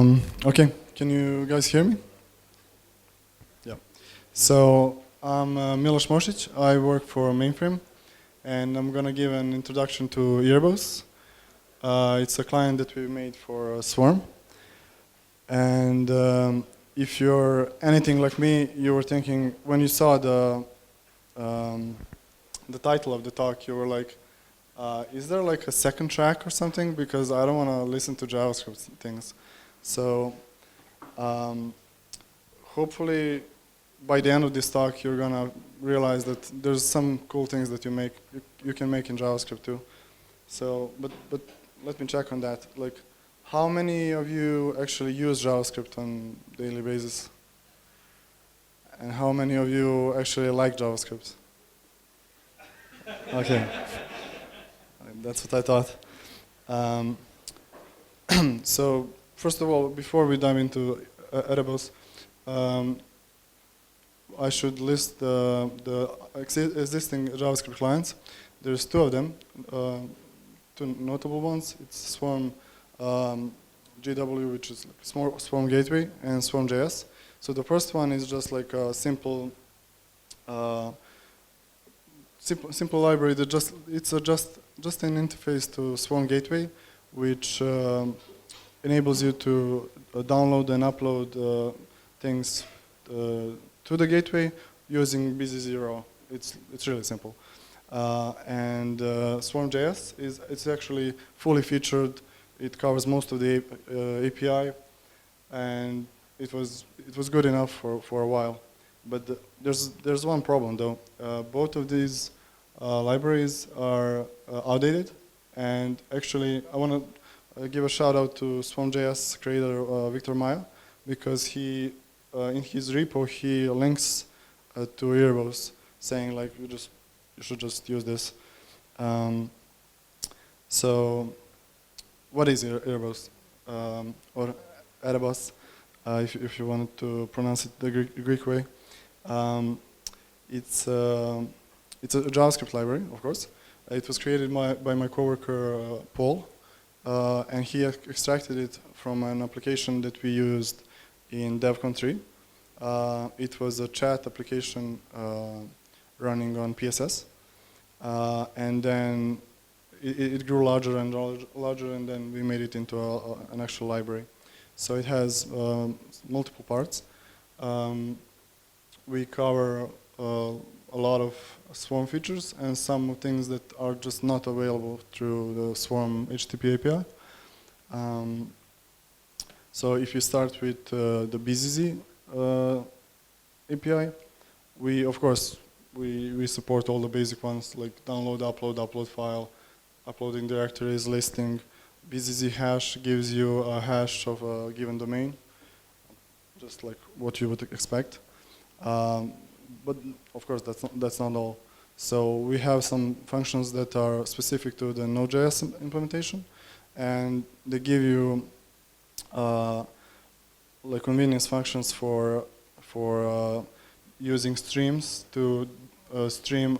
Okay, can you guys hear me? Yeah. So I'm Miloš Mošić. I work for Mainframe, and I'm gonna give an introduction to Erebos. It's a client that we made for Swarm. And if you're anything like me, you were thinking when you saw the title of the talk, you were like, is there like a second track or something? Because I don't want to listen to JavaScript things. So hopefully by the end of this talk, you're gonna realize that there's some cool things that you can make in JavaScript too. So, but let me check on that. Like, how many of you actually use JavaScript on a daily basis? And how many of you actually like JavaScript? Okay. That's what I thought. So, first of all, before we dive into Erebos, I should list the existing JavaScript clients. There's two of them, two notable ones. It's Swarm GW, which is like Swarm Gateway, and Swarm.js. So the first one is just like a simple library that it's just an interface to Swarm Gateway, which enables you to download and upload things to the gateway using BZ0. It's really simple. And Swarm.js it's actually fully featured. It covers most of the API, and it was good enough for a while. But there's one problem though. Both of these libraries are outdated, and actually I want to give a shout out to Swarm.js creator Victor Maya, because he in his repo he links to Erebos, saying like you should just use this. So what is Erebos or Erebos, if you wanted to pronounce it the Greek way? It's a JavaScript library, of course. It was created by my coworker Paul, and he extracted it from an application that we used in DevCon 3. It was a chat application running on PSS, and then it grew larger and larger, and then we made it into an actual library. So it has multiple parts. We cover a lot of Swarm features and some things that are just not available through the Swarm HTTP API. So if you start with the BZZ API, of course we support all the basic ones like download, upload file, uploading directories, listing. BZZ hash gives you a hash of a given domain, just like what you would expect. But of course that's not all. So we have some functions that are specific to the Node.js implementation, and they give you like convenience functions for using streams to stream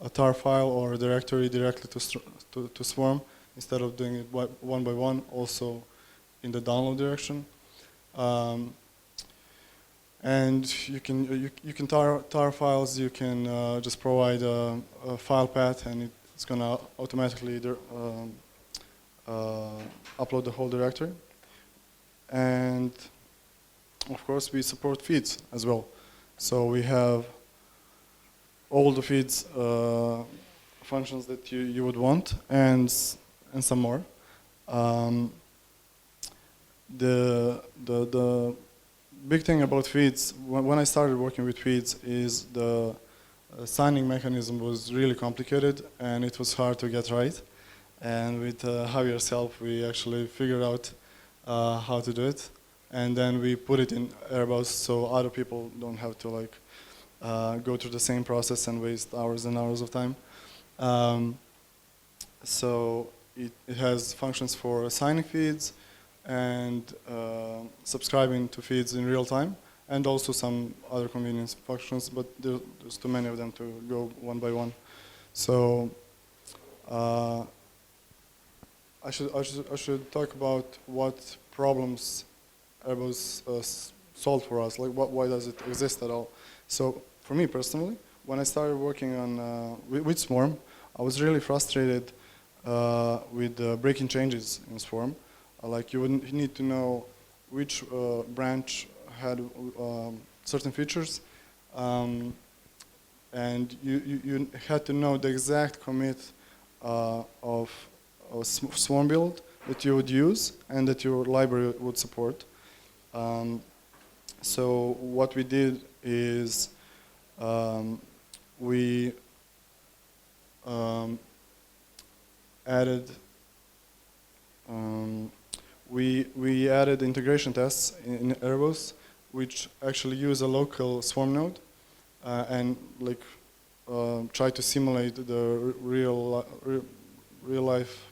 a tar file or a directory directly to Swarm, instead of doing it one by one, also in the download direction. And you can tar files. You can just provide a file path, and it's gonna automatically upload the whole directory. And of course, we support feeds as well. So we have all the feeds functions that you would want, and some more. The big thing about feeds, when I started working with feeds, is the signing mechanism was really complicated, and it was hard to get right. And with Javier's help, we actually figured out how to do it, and then we put it in Erebos so other people don't have to like go through the same process and waste hours and hours of time. So it has functions for assigning feeds and subscribing to feeds in real time, and also some other convenience functions, but there's too many of them to go one by one. So I should talk about what problems Erebos solved for us. Like, why does it exist at all? So, for me personally, when I started working on with Swarm, I was really frustrated with breaking changes in Swarm. Like, you need to know which branch had certain features, and you had to know the exact commit of a Swarm build that you would use and that your library would support. So what we did is we added we added integration tests in Erebos, which actually use a local Swarm node and like try to simulate the real life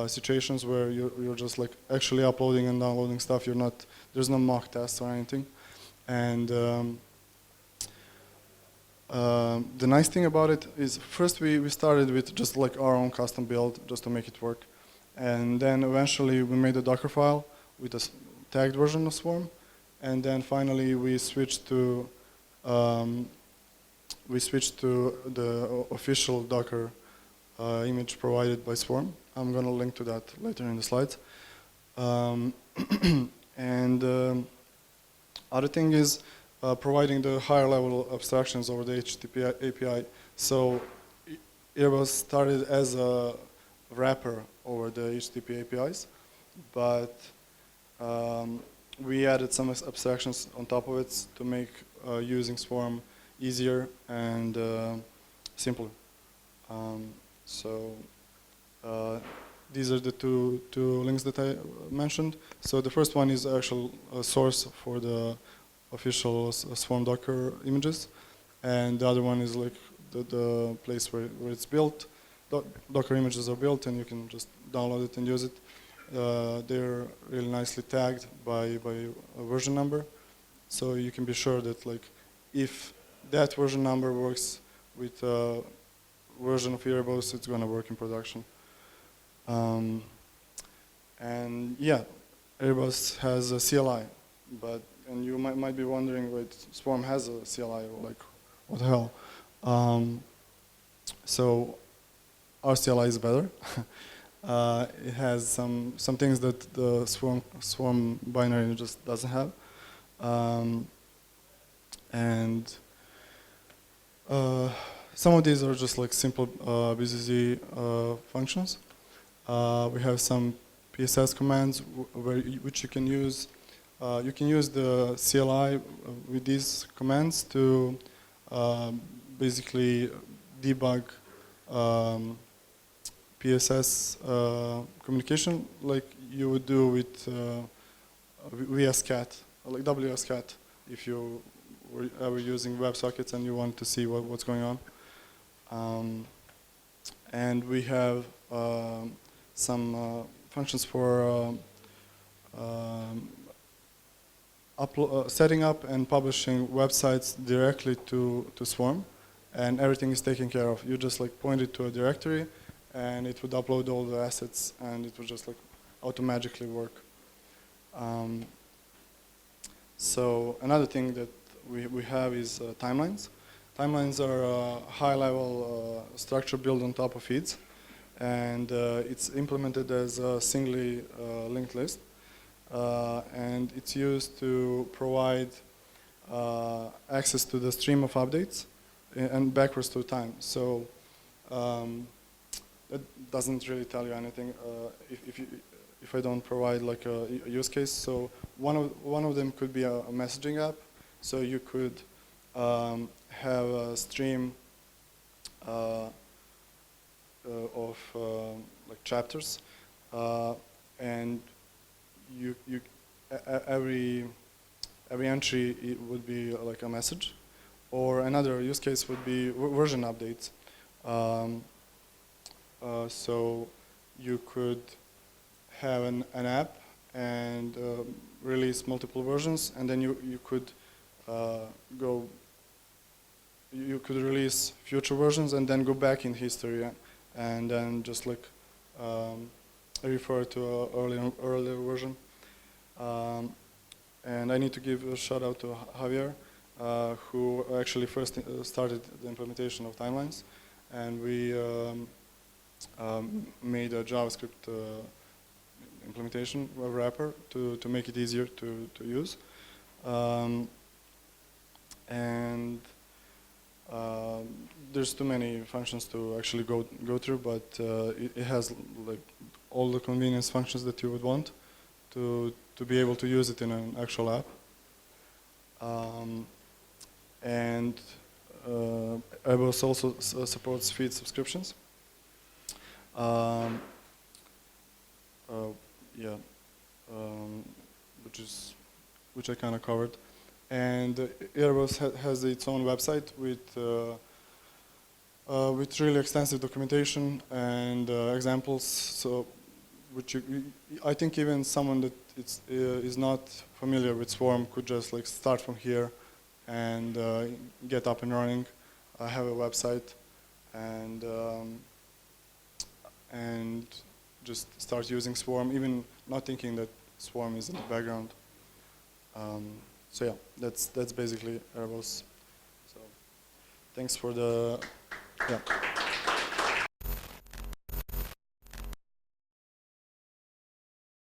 situations where you're just like actually uploading and downloading stuff. There's no mock tests or anything. And the nice thing about it is first we started with just like our own custom build just to make it work. And then eventually we made a Docker file with a tagged version of Swarm. And then finally we switched to the official Docker image provided by Swarm. I'm going to link to that later in the slides. And other thing is providing the higher level abstractions over the HTTP API. So Erebos started as a wrapper over the HTTP APIs, but we added some abstractions on top of it to make using Swarm easier and simpler. So these are the two links that I mentioned. So the first one is actual source for the official Swarm Docker images, and the other one is like the place where it's built. Docker images are built, and you can just download it and use it. They're really nicely tagged by a version number, so you can be sure that like if that version number works with a version of Erebos, it's going to work in production. And yeah, Erebos has a CLI, and you might be wondering, wait, Swarm has a CLI, like what the hell? So our CLI is better. It has some things that the Swarm binary just doesn't have. And some of these are just like simple BZZ functions. We have some PSS commands which you can use. You can use the CLI with these commands to basically debug PSS communication like you would do with VSCAT, like WSCAT, if you were ever using WebSockets and you want to see what's going on. And we have some functions for setting up and publishing websites directly to Swarm, and everything is taken care of. You just like point it to a directory, and it would upload all the assets, and it would just like automatically work. So another thing that we have is timelines. Timelines are a high-level structure built on top of feeds, and it's implemented as a singly linked list. And it's used to provide access to the stream of updates and backwards to time. So that doesn't really tell you anything if I don't provide like a use case. So one of them could be a messaging app. So you could have a stream of like chapters, and every entry it would be like a message, or another use case would be version updates. So you could have an app and release multiple versions, and then you could you could release future versions and then go back in history and then just like refer to an earlier version. And I need to give a shout out to Javier, who actually first started the implementation of timelines, and we made a JavaScript implementation wrapper to make it easier to use. And there's too many functions to actually go through, but it has like all the convenience functions that you would want to be able to use it in an actual app. And Erebos also supports feed subscriptions. Yeah, which I kind of covered. And Erebos has its own website with really extensive documentation and examples. So, I think even someone that is not familiar with Swarm could just like start from here and get up and running. I have a website and just start using Swarm, even not thinking that Swarm is in the background. So yeah, that's basically Erebos. So thanks for the, yeah.